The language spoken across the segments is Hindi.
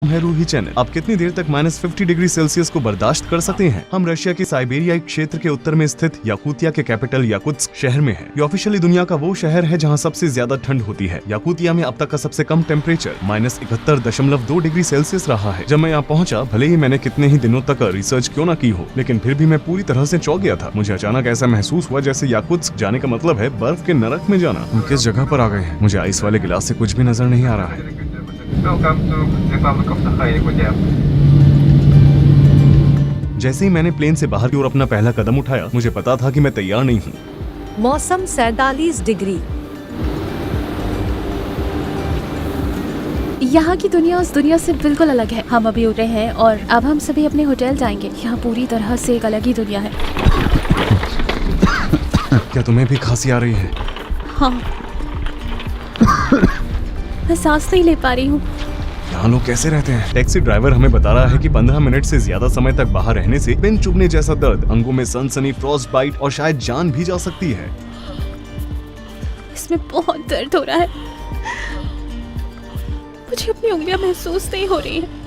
है रूही चैनल। आप कितनी देर तक -50 डिग्री सेल्सियस को बर्दाश्त कर सकते हैं? हम रशिया के साइबेरियाई क्षेत्र के उत्तर में स्थित याकुतिया के कैपिटल याकुत्स्क शहर में हैं। ये ऑफिशियली दुनिया का वो शहर है जहां सबसे ज्यादा ठंड होती है। याकुतिया में अब तक का सबसे कम टेम्परेचर -71.2 डिग्री सेल्सियस रहा है। जब मैं यहाँ पहुँचा, भले ही मैंने कितने ही दिनों तक रिसर्च क्यों न की हो, लेकिन फिर भी मैं पूरी तरह से चौंक गया था। मुझे अचानक ऐसा महसूस हुआ जैसे याकुत्स्क जाने का मतलब है बर्फ के नरक में जाना। हम किस जगह पर आ गए हैं? मुझे आइस वाले गिलास से कुछ भी नजर नहीं आ रहा है। जैसे ही मैंने प्लेन से बाहर की ओर अपना पहला कदम उठाया, मुझे पता था कि मैं तैयार नहीं हूँ। मौसम 47 डिग्री। यहाँ की दुनिया उस दुनिया से बिल्कुल अलग है। हम अभी उठ रहे हैं और अब हम सभी अपने होटल जाएंगे। यहाँ पूरी तरह से एक अलग ही दुनिया है। क्या तुम्हें भी खांसी आ रही है? हाँ, मैं सांस नहीं ले पा रही हूँ। यहाँ लोग कैसे रहते हैं? टैक्सी ड्राइवर हमें बता रहा है कि 15 मिनट से ज्यादा समय तक बाहर रहने से पिन चुभने जैसा दर्द, अंगों में सनसनी, फ्रॉस्ट बाइट और शायद जान भी जा सकती है। इसमें बहुत दर्द हो रहा है। मुझे अपनी उंगलियां महसूस नहीं हो रही है।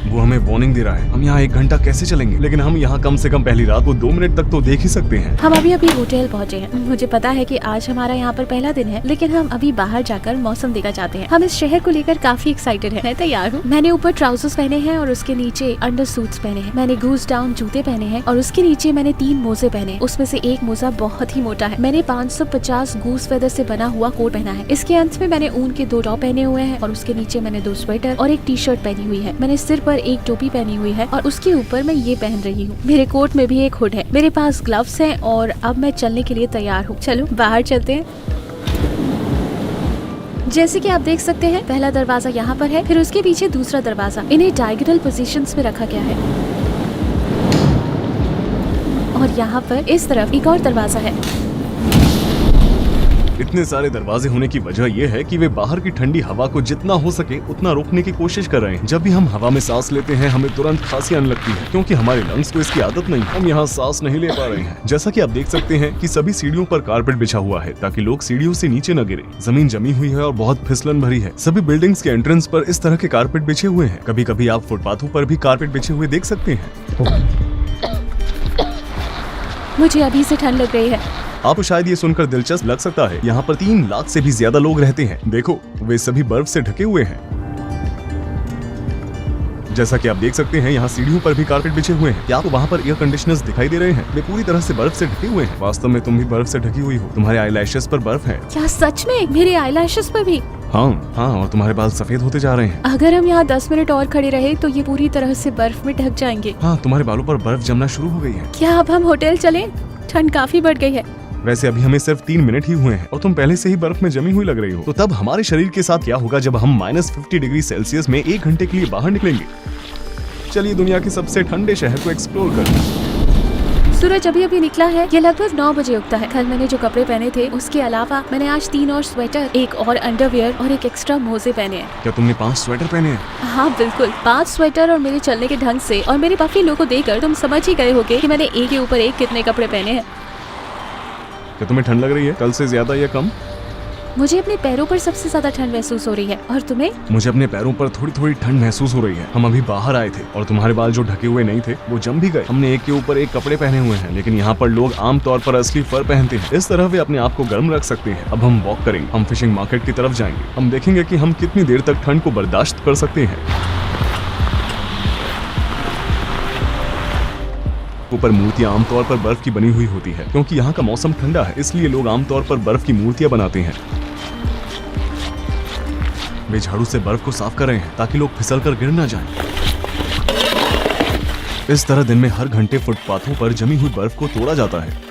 वो हमें वार्निंग दे रहा है। हम यहाँ 1 घंटा कैसे चलेंगे? लेकिन हम यहाँ कम से कम पहली रात को 2 मिनट तक तो देख ही सकते हैं। हम अभी होटल पहुँचे हैं। मुझे पता है कि आज हमारा यहाँ पर पहला दिन है, लेकिन हम अभी बाहर जाकर मौसम देखना चाहते हैं। हम इस शहर को लेकर काफी एक्साइटेड हैं। मैं तैयार हूँ। मैंने ऊपर ट्राउजर्स पहने हैं और उसके नीचे अंडर सूट्स पहने हैं। मैंने गूज डाउन जूते पहने हैं और उसके नीचे मैंने 3 मोजे पहने हैं। उसमें से एक मोजा बहुत ही मोटा है। मैंने 550 गूस फेदर से बना हुआ कोट पहना है। इसके अंत में मैंने ऊन के 2 टॉप पहने हुए हैं और उसके नीचे मैंने 2 स्वेटर और एक टी-शर्ट पहनी हुई है। मैंने सिर पर एक टोपी पहनी हुई है और उसके ऊपर मैं ये पहन रही हूँ। मेरे कोट में भी एक हुड है। मेरे पास ग्लव्स हैं और अब मैं चलने के लिए तैयार हूँ। चलो बाहर चलते हैं। जैसे कि आप देख सकते हैं, पहला दरवाजा यहाँ पर है, फिर उसके पीछे दूसरा दरवाजा। इन्हें डायगोनल पोजीशंस में रखा गया है और यहाँ पर इस तरफ एक और दरवाजा है। इतने सारे दरवाजे होने की वजह यह है कि वे बाहर की ठंडी हवा को जितना हो सके उतना रोकने की कोशिश कर रहे हैं। जब भी हम हवा में सांस लेते हैं, हमें तुरंत खांसी आने लगती है, क्योंकि हमारे लंग्स को इसकी आदत नहीं। हम यहाँ सांस नहीं ले पा रहे हैं। जैसा कि आप देख सकते हैं कि सभी सीढ़ियों पर कारपेट बिछा हुआ है ताकि लोग सीढ़ियों से नीचे न गिरे। जमीन जमी हुई है और बहुत फिसलन भरी है। सभी बिल्डिंग्स के एंट्रेंस पर इस तरह के कारपेट बिछे हुए हैं। कभी कभी आप फुटपाथों पर भी कारपेट बिछे हुए देख सकते हैं। मुझे अभी से ठंड लग रही है। आपको शायद ये सुनकर दिलचस्प लग सकता है, यहाँ पर 3 लाख से भी ज्यादा लोग रहते हैं। देखो, वे सभी बर्फ से ढके हुए हैं। जैसा कि आप देख सकते हैं, यहाँ सीढ़ियों पर भी कारपेट बिछे हुए हैं। क्या आपको वहाँ पर एयर कंडीशनर्स दिखाई दे रहे हैं? वे पूरी तरह से बर्फ से ढके हुए हैं। वास्तव में तुम भी बर्फ से ढकी हुई हो। तुम्हारे आईलैशेस पर बर्फ है। क्या सच में? मेरे आईलैशेस पर भी? हाँ, और तुम्हारे बाल सफेद होते जा रहे हैं। अगर हम यहाँ 10 मिनट और खड़े रहे तो ये पूरी तरह से बर्फ में ढक जाएंगे। हाँ, तुम्हारे बालों पर बर्फ जमना शुरू हो गई है। क्या अब हम होटल चलें? ठंड काफी बढ़ गई है। वैसे अभी हमें सिर्फ 3 मिनट ही हुए हैं और तुम पहले से ही बर्फ में जमी हुई लग रही हो। तो तब हमारे शरीर के साथ क्या होगा जब हम -50 डिग्री सेल्सियस में 1 घंटे के लिए बाहर निकलेंगे? चलिए दुनिया के सबसे ठंडे शहर को एक्सप्लोर करें। सूरज अभी निकला है। ये लगभग 9 बजे उगता है। कल मैंने जो कपड़े पहने थे उसके अलावा मैंने आज 3 और स्वेटर, एक और अंडरवियर और एक एक्स्ट्रा मोजे पहने हैं। क्या तुमने 5 स्वेटर पहने हैं? हाँ बिल्कुल, 5 स्वेटर। और मेरे चलने के ढंग से और मेरे पफी लोगों को देखकर तुम समझ ही गए होगे कि मैंने एक के ऊपर एक कितने कपड़े पहने हैं। क्या तुम्हें ठंड लग रही है? कल से ज्यादा या कम? मुझे अपने पैरों पर सबसे ज्यादा ठंड महसूस हो रही है। और तुम्हें? मुझे अपने पैरों पर थोड़ी थोड़ी ठंड महसूस हो रही है। हम अभी बाहर आए थे और तुम्हारे बाल जो ढके हुए नहीं थे वो जम भी गए। हमने एक के ऊपर एक कपड़े पहने हुए हैं, लेकिन यहाँ पर लोग आमतौर पर असली फर पहनते हैं। इस तरह वे अपने आप को गर्म रख सकते हैं। अब हम वॉक करेंगे। हम फिशिंग मार्केट की तरफ जाएंगे। हम देखेंगे कि हम कितनी देर तक ठंड को बर्दाश्त कर सकते हैं। ऊपर मूर्तियां आमतौर पर बर्फ की बनी हुई होती है, क्योंकि यहाँ का मौसम ठंडा है, इसलिए लोग आमतौर पर बर्फ की मूर्तियां बनाते हैं। वे झाड़ू से बर्फ को साफ कर रहे हैं ताकि लोग फिसलकर गिर न जाएं। इस तरह दिन में हर घंटे फुटपाथों पर जमी हुई बर्फ को तोड़ा जाता है।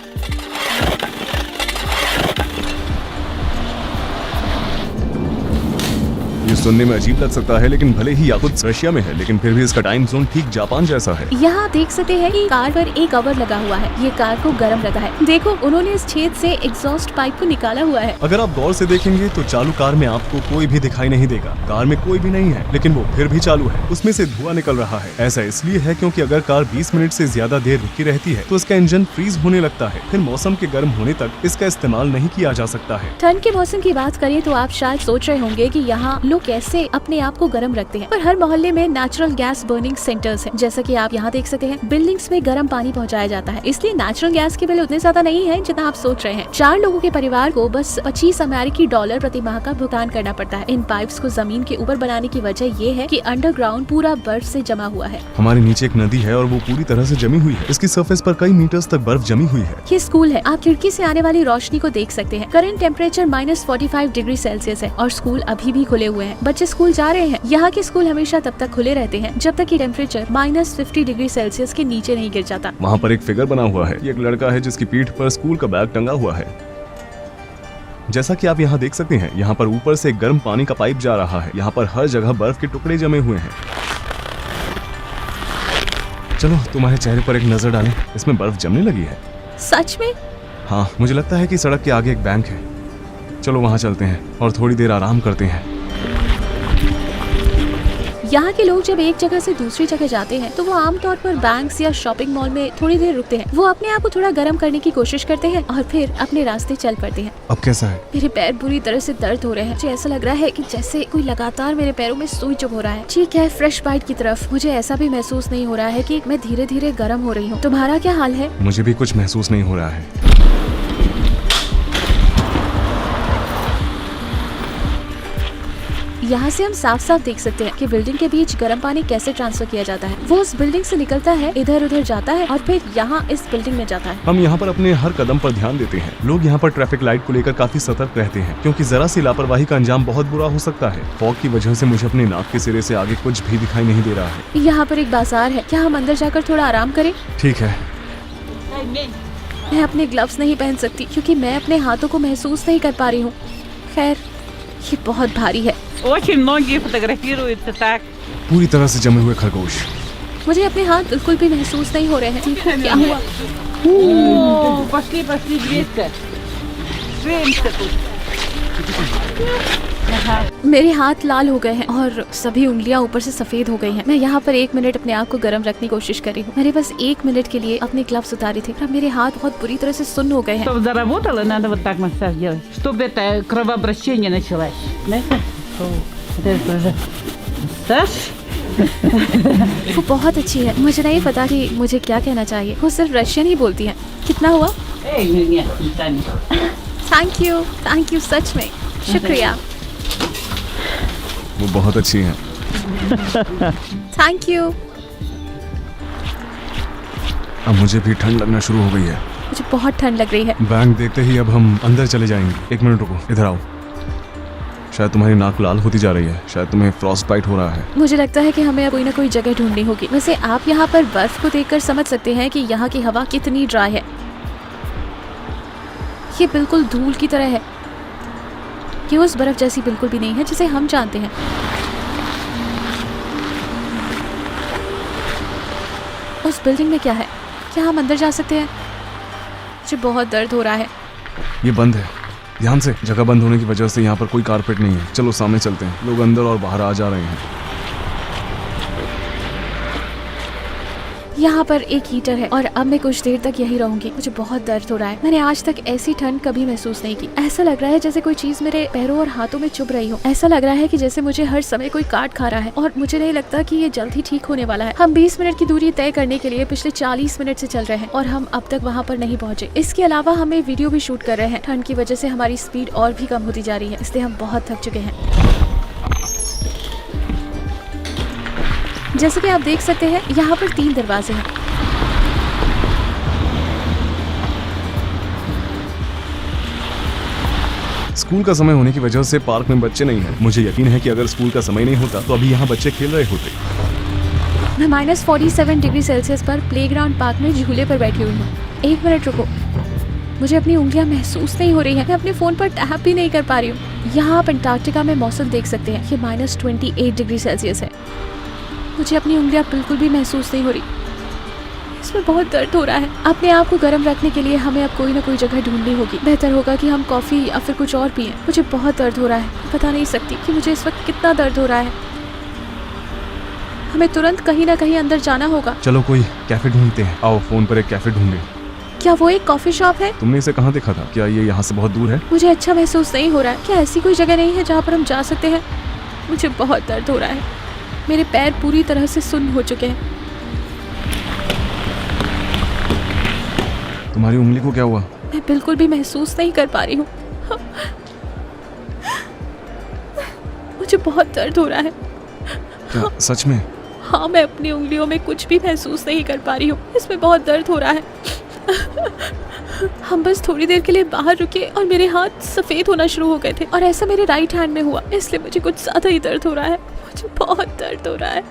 ये सुनने में अजीब लग सकता है, लेकिन भले ही याकुत्स्क रशिया में है, लेकिन फिर भी इसका टाइम जोन ठीक जापान जैसा है। यहाँ देख सकते हैं कि कार पर एक कवर लगा हुआ है। ये कार को गर्म रखा है। देखो, उन्होंने इस छेद से एग्जॉस्ट पाइप को निकाला हुआ है। अगर आप गौर से देखेंगे तो चालू कार में आपको कोई भी दिखाई नहीं देगा। कार में कोई भी नहीं है, लेकिन वो फिर भी चालू है। उसमें से धुआं निकल रहा है। ऐसा इसलिए है क्योंकि अगर कार 20 मिनट से ज्यादा देर रुकी रहती है तो इसका इंजन फ्रीज होने लगता है। फिर मौसम के गर्म होने तक इसका इस्तेमाल नहीं किया जा सकता है। ठंड के मौसम की बात करें तो आप शायद सोच रहे होंगे कि यहाँ लोग कैसे अपने आप को गर्म रखते हैं। पर हर मोहल्ले में नेचुरल गैस बर्निंग सेंटर्स हैं। जैसा कि आप यहाँ देख सकते हैं, बिल्डिंग्स में गर्म पानी पहुँचाया जाता है, इसलिए नेचुरल गैस के बिल उतने ज्यादा नहीं है जितना आप सोच रहे हैं। 4 लोगों के परिवार को बस $25 प्रति माह का भुगतान करना पड़ता है। इन पाइप्स को जमीन के ऊपर बनाने की वजह ये है कि अंडरग्राउंड पूरा बर्फ से जमा हुआ है। हमारे नीचे एक नदी है और वो पूरी तरह से जमी हुई है। इसकी सरफेस पर कई मीटर्स तक बर्फ जमी हुई है। ये स्कूल है, आप खिड़की से आने वाली रोशनी को देख सकते हैं। करंट टेम्परेचर -45 डिग्री सेल्सियस है और स्कूल अभी भी खुले हुए हैं। बच्चे स्कूल जा रहे हैं। यहाँ के स्कूल हमेशा तब तक खुले रहते हैं जब तक कि टेम्परेचर -50 डिग्री सेल्सियस के नीचे नहीं गिर जाता। वहाँ पर एक फिगर बना हुआ है। ये एक लड़का है जिसकी पीठ पर स्कूल का बैग टंगा हुआ है। जैसा कि आप यहाँ देख सकते हैं, यहाँ पर ऊपर से गर्म पानी का पाइप जा रहा है। यहाँ पर हर जगह बर्फ के टुकड़े जमे हुए हैं। चलो तुम्हारे चेहरे पर एक नजर डालें, इसमें बर्फ जमने लगी है। सच में? हाँ, मुझे लगता है कि सड़क के आगे एक बैंक है। चलो वहाँ चलते हैं और थोड़ी देर आराम करते हैं। यहाँ के लोग जब एक जगह से दूसरी जगह जाते हैं तो वो आमतौर पर बैंक्स या शॉपिंग मॉल में थोड़ी देर रुकते हैं। वो अपने आप को थोड़ा गर्म करने की कोशिश करते हैं और फिर अपने रास्ते चल पड़ते हैं। अब कैसा है? मेरे पैर बुरी तरह से दर्द हो रहे हैं। मुझे ऐसा लग रहा है कि जैसे कोई लगातार मेरे पैरों में सुई चुभ हो रहा है। ठीक है, फ्रेश बाइट की तरफ। मुझे ऐसा भी महसूस नहीं हो रहा है कि मैं धीरे धीरे गर्म हो रही हूँ। तुम्हारा क्या हाल है? मुझे भी कुछ महसूस नहीं हो रहा है। यहाँ से हम साफ साफ देख सकते हैं कि बिल्डिंग के बीच गर्म पानी कैसे ट्रांसफर किया जाता है। वो उस बिल्डिंग से निकलता है, इधर उधर जाता है और फिर यहाँ इस बिल्डिंग में जाता है। हम यहाँ पर अपने हर कदम पर ध्यान देते हैं। लोग यहाँ पर ट्रैफिक लाइट को लेकर काफी सतर्क रहते हैं, क्योंकि जरा सी लापरवाही का अंजाम बहुत बुरा हो सकता है। फॉग की वजह से मुझे अपने नाक के सिरे से आगे कुछ भी दिखाई नहीं दे रहा है। यहाँ पर एक बाजार है, क्या हम अंदर जाकर थोड़ा आराम करें? ठीक है। मैं अपने ग्लव्स नहीं पहन सकती क्योंकि मैं अपने हाथों को महसूस नहीं कर पा रही हूँ। खैर, ये बहुत भारी है। Очень многие фотографируются так. पूरी तरह से जमे हुए खरगोश। मुझे अपने हाथ बिल्कुल भी महसूस नहीं हो रहे हैं। देखो क्या हुआ। О, пошли, Гречка. Женщина тут. मेरे हाथ लाल हो गए हैं और सभी उंगलियां ऊपर से सफेद हो गई हैं। मैं यहाँ पर 1 मिनट अपने आप को गर्म रखने की कोशिश कर रही हूँ। मैंने बस 1 मिनट के लिए अपने ग्लव्स उतारे थे। अब मेरे हाथ बहुत बुरी तरह से सुन्न हो गए हैं। Чтобы заработало, надо вот так массаж делать, чтобы это кровообращение началось. Знаете? Это уже массаж. वो बहुत अच्छी है। मुझे नहीं पता कि मुझे क्या कहना चाहिए। वो सिर्फ रशियन ही बोलती है। कितना हुआ? Эй, нет, Таня. थैंक यू सच में, शुक्रिया। वो बहुत अच्छी हैं। Thank you. अब मुझे भी ठंड लगना शुरू हो गई है। मुझे बहुत ठंड लग रही है। बैंक देखते ही अब हम अंदर चले जाएंगे। 1 मिनट रुको, इधर आओ। शायद तुम्हारी नाक लाल होती जा रही है। शायद तुम्हें फ्रॉस्ट बाइट हो रहा है। मुझे लगता है कि हमें अब कोई ना कोई जगह ढूंढनी होगी। वैसे आप यहाँ पर बर्फ को देखकर समझ सकते हैं कि यहाँ की हवा कितनी ड्राई है। ये बिल्कुल धूल की तरह है। ये उस बर्फ जैसी बिल्कुल भी नहीं है जिसे हम जानते हैं। उस बिल्डिंग में क्या है? क्या हम अंदर जा सकते हैं? मुझे बहुत दर्द हो रहा है। ये बंद है। ध्यान से। जगह बंद होने की वजह से यहाँ पर कोई कारपेट नहीं है। चलो सामने चलते हैं। लोग अंदर और बाहर आ जा रहे हैं। यहाँ पर एक हीटर है और अब मैं कुछ देर तक यही रहूंगी। मुझे बहुत दर्द हो रहा है। मैंने आज तक ऐसी ठंड कभी महसूस नहीं की। ऐसा लग रहा है जैसे कोई चीज मेरे पैरों और हाथों में चुभ रही हो। ऐसा लग रहा है कि जैसे मुझे हर समय कोई काट खा रहा है और मुझे नहीं लगता कि ये जल्द ही ठीक होने वाला है। हम 20 मिनट की दूरी तय करने के लिए पिछले 40 मिनट से चल रहे हैं और हम अब तक वहाँ पर नहीं पहुँचे। इसके अलावा हमें वीडियो भी शूट कर रहे हैं। ठंड की वजह से हमारी स्पीड और भी कम होती जा रही है, इसलिए हम बहुत थक चुके हैं। जैसे कि आप देख सकते हैं, यहाँ पर 3 दरवाजे हैं। स्कूल का समय होने की वजह से पार्क में बच्चे नहीं हैं। मुझे यकीन है कि अगर स्कूल का समय नहीं होता तो अभी यहाँ बच्चे खेल रहे होते। मैं -47 डिग्री सेल्सियस पर प्लेग्राउंड पार्क में झूले पर बैठी हुई हूँ। 1 मिनट रुको, मुझे अपनी उंगलियां महसूस नहीं हो रही है। मैं अपने फोन पर टैप भी नहीं कर पा रही हूँ। यहाँ आप अंटार्कटिका में मौसम देख सकते हैं। ये -28 डिग्री सेल्सियस है। मुझे अपनी उंगलियां बिल्कुल भी महसूस नहीं हो रही। इसमें बहुत दर्द हो रहा है। अपने आप को गर्म रखने के लिए हमें अब कोई ना कोई जगह ढूंढनी होगी। बेहतर होगा कि हम कॉफी या फिर कुछ और पिएं। मुझे बहुत दर्द हो रहा है। बता नहीं सकती कि मुझे इस वक्त कितना दर्द हो रहा है। हमें तुरंत कहीं ना कहीं अंदर जाना होगा। चलो कोई कैफे ढूंढते हैं। आओ फोन पर एक कैफे ढूंढे। क्या वो एक कॉफी शॉप है? तुमने इसे कहाँ देखा था? क्या ये यहाँ से बहुत दूर है? मुझे अच्छा महसूस नहीं हो रहा है। क्या ऐसी कोई जगह नहीं है जहाँ पर हम जा सकते हैं? मुझे बहुत दर्द हो रहा है। मेरे पैर पूरी तरह से सुन्न हो चुके हैं। तुम्हारी उंगली को क्या हुआ? मैं बिल्कुल भी महसूस नहीं कर पा रही हूँ। मुझे बहुत दर्द हो रहा है। क्या सच में? हाँ, मैं अपनी उंगलियों में कुछ भी महसूस नहीं कर पा रही हूँ। इसमें बहुत दर्द हो रहा है। हम बस थोड़ी देर के लिए बाहर रुके और मेरे हाथ सफ़ेद होना शुरू हो गए थे और ऐसा मेरे राइट हैंड में हुआ, इसलिए मुझे कुछ ज़्यादा ही दर्द हो रहा है। मुझे बहुत दर्द हो रहा है।